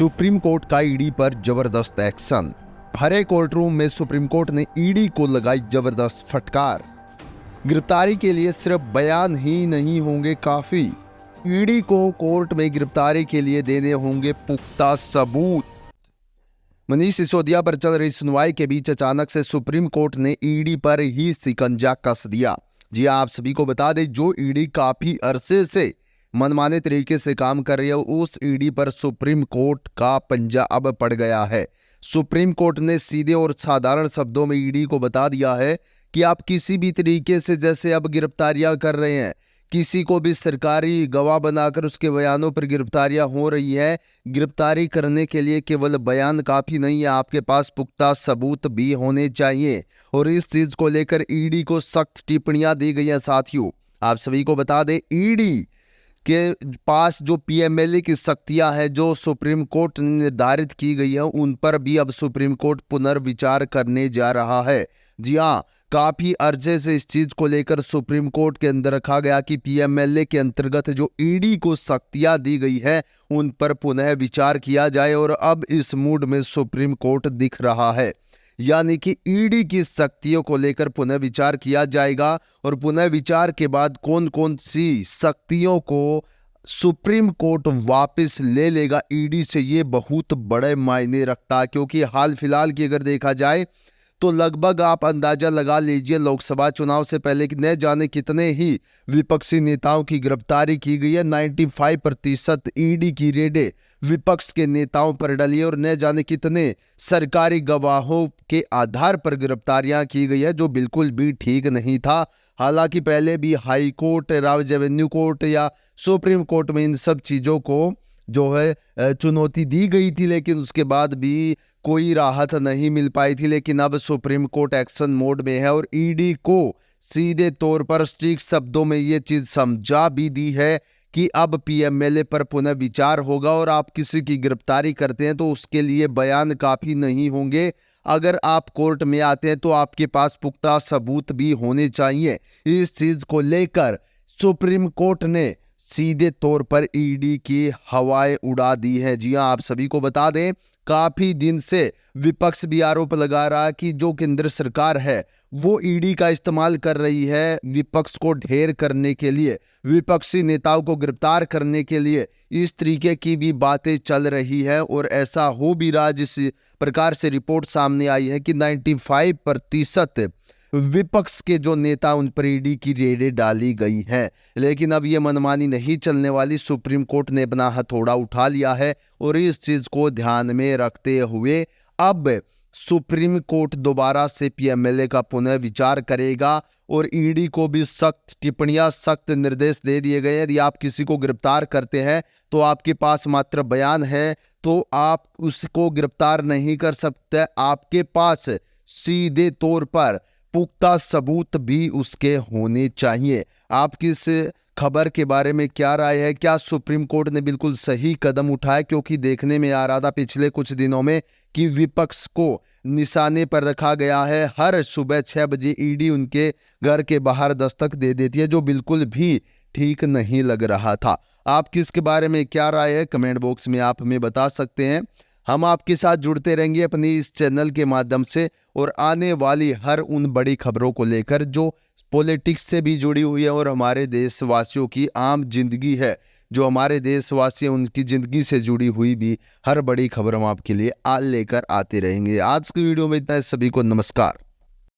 Supreme court का ED पर जबरदस्त एक्शन। भरे कोर्ट रूम में सुप्रीम कोर्ट ने ईडी को लगाई जबरदस्त फटकार। गिरफ्तारी के लिए सिर्फ बयान ही नहीं होंगे काफी, ईडी को कोर्ट में गिरफ्तारी के लिए देने होंगे पुख्ता सबूत। मनीष सिसोदिया पर चल रही सुनवाई के बीच अचानक से सुप्रीम कोर्ट ने ईडी पर ही शिकंजा कस दिया। जी आप सभी को बता दें, जो ईडी काफी अरसे से मनमाने तरीके से काम कर रही है, उस ईडी पर सुप्रीम कोर्ट का पंजा अब पड़ गया है। सुप्रीम कोर्ट ने सीधे और साधारण शब्दों में ईडी को बता दिया है कि आप किसी भी तरीके से, जैसे अब गिरफ्तारियां कर रहे हैं, किसी को भी सरकारी गवाह बनाकर उसके बयानों पर गिरफ्तारियां हो रही है। गिरफ्तारी करने के लिए केवल बयान काफ़ी नहीं है, आपके पास पुख्ता सबूत भी होने चाहिए। और इस चीज़ को लेकर ईडी को सख्त टिप्पणियां दी गई हैं। साथियों, आप सभी को बता दें, ईडी के पास जो पीएमएलए की शक्तियां हैं, जो सुप्रीम कोर्ट ने निर्धारित की गई है, उन पर भी अब सुप्रीम कोर्ट पुनर्विचार करने जा रहा है। जी हाँ, काफी अर्जे से इस चीज को लेकर सुप्रीम कोर्ट के अंदर रखा गया कि पीएमएलए के अंतर्गत जो ईडी को शक्तियां दी गई है, उन पर पुनः विचार किया जाए। और अब इस मूड में सुप्रीम कोर्ट दिख रहा है, यानी कि ईडी की शक्तियों को लेकर पुनः विचार किया जाएगा। और पुनः विचार के बाद कौन कौन सी शक्तियों को सुप्रीम कोर्ट वापस ले लेगा ईडी से, ये बहुत बड़े मायने रखता है। क्योंकि हाल फिलहाल की अगर देखा जाए तो लगभग आप अंदाजा लगा लीजिए, लोकसभा चुनाव से पहले कि न जाने कितने ही विपक्षी नेताओं की गिरफ्तारी की गई है। 95% ईडी की रेडें विपक्ष के नेताओं पर डली है और न जाने कितने सरकारी गवाहों के आधार पर गिरफ्तारियां की गई है, जो बिल्कुल भी ठीक नहीं था। हालांकि पहले भी हाई कोर्ट, रेवेन्यू कोर्ट या सुप्रीम कोर्ट में इन सब चीज़ों को जो है चुनौती दी गई थी, लेकिन उसके बाद भी कोई राहत नहीं मिल पाई थी। लेकिन अब सुप्रीम कोर्ट एक्शन मोड में है और ईडी को सीधे तौर पर स्ट्रिक्ट शब्दों में ये चीज़ समझा भी दी है कि अब पीएमएलए पर पुनः विचार होगा। और आप किसी की गिरफ्तारी करते हैं तो उसके लिए बयान काफ़ी नहीं होंगे। अगर आप कोर्ट में आते हैं तो आपके पास पुख्ता सबूत भी होने चाहिए। इस चीज़ को लेकर सुप्रीम कोर्ट ने सीधे तौर पर ईडी की हवाएं उड़ा दी है। जी हां, आप सभी को बता दें, काफी दिन से विपक्ष भी आरोप लगा रहा है कि जो केंद्र सरकार है वो ईडी का इस्तेमाल कर रही है विपक्ष को ढेर करने के लिए, विपक्षी नेताओं को गिरफ्तार करने के लिए। इस तरीके की भी बातें चल रही है और ऐसा हो भी रहा, जिस प्रकार से रिपोर्ट सामने आई है कि 95% विपक्ष के जो नेता, उन पर ईडी की रेडें डाली गई हैं। लेकिन अब ये मनमानी नहीं चलने वाली, सुप्रीम कोर्ट ने अपना हथौड़ा उठा लिया है। और इस चीज़ को ध्यान में रखते हुए अब सुप्रीम कोर्ट दोबारा से पीएमएलए का पुनः विचार करेगा और ईडी को भी सख्त टिप्पणियां, सख्त निर्देश दे दिए गए हैं। यदि आप किसी को गिरफ्तार करते हैं तो आपके पास मात्र बयान है तो आप उसको गिरफ्तार नहीं कर सकते, आपके पास सीधे तौर पर पुख्ता सबूत भी उसके होने चाहिए। आपकी इस खबर के बारे में क्या राय है? क्या सुप्रीम कोर्ट ने बिल्कुल सही कदम उठाया? क्योंकि देखने में आ रहा था पिछले कुछ दिनों में कि विपक्ष को निशाने पर रखा गया है। हर सुबह 6 बजे ईडी उनके घर के बाहर दस्तक दे देती है, जो बिल्कुल भी ठीक नहीं लग रहा था। आपकी इसके बारे में क्या राय है? कमेंट बॉक्स में आप हमें बता सकते हैं। हम आपके साथ जुड़ते रहेंगे अपनी इस चैनल के माध्यम से और आने वाली हर उन बड़ी खबरों को लेकर जो पॉलिटिक्स से भी जुड़ी हुई है और हमारे देशवासियों की आम जिंदगी है, जो हमारे देशवासी हैं उनकी ज़िंदगी से जुड़ी हुई भी हर बड़ी खबर हम आपके लिए लेकर आते रहेंगे। आज की वीडियो में इतना है। सभी को नमस्कार।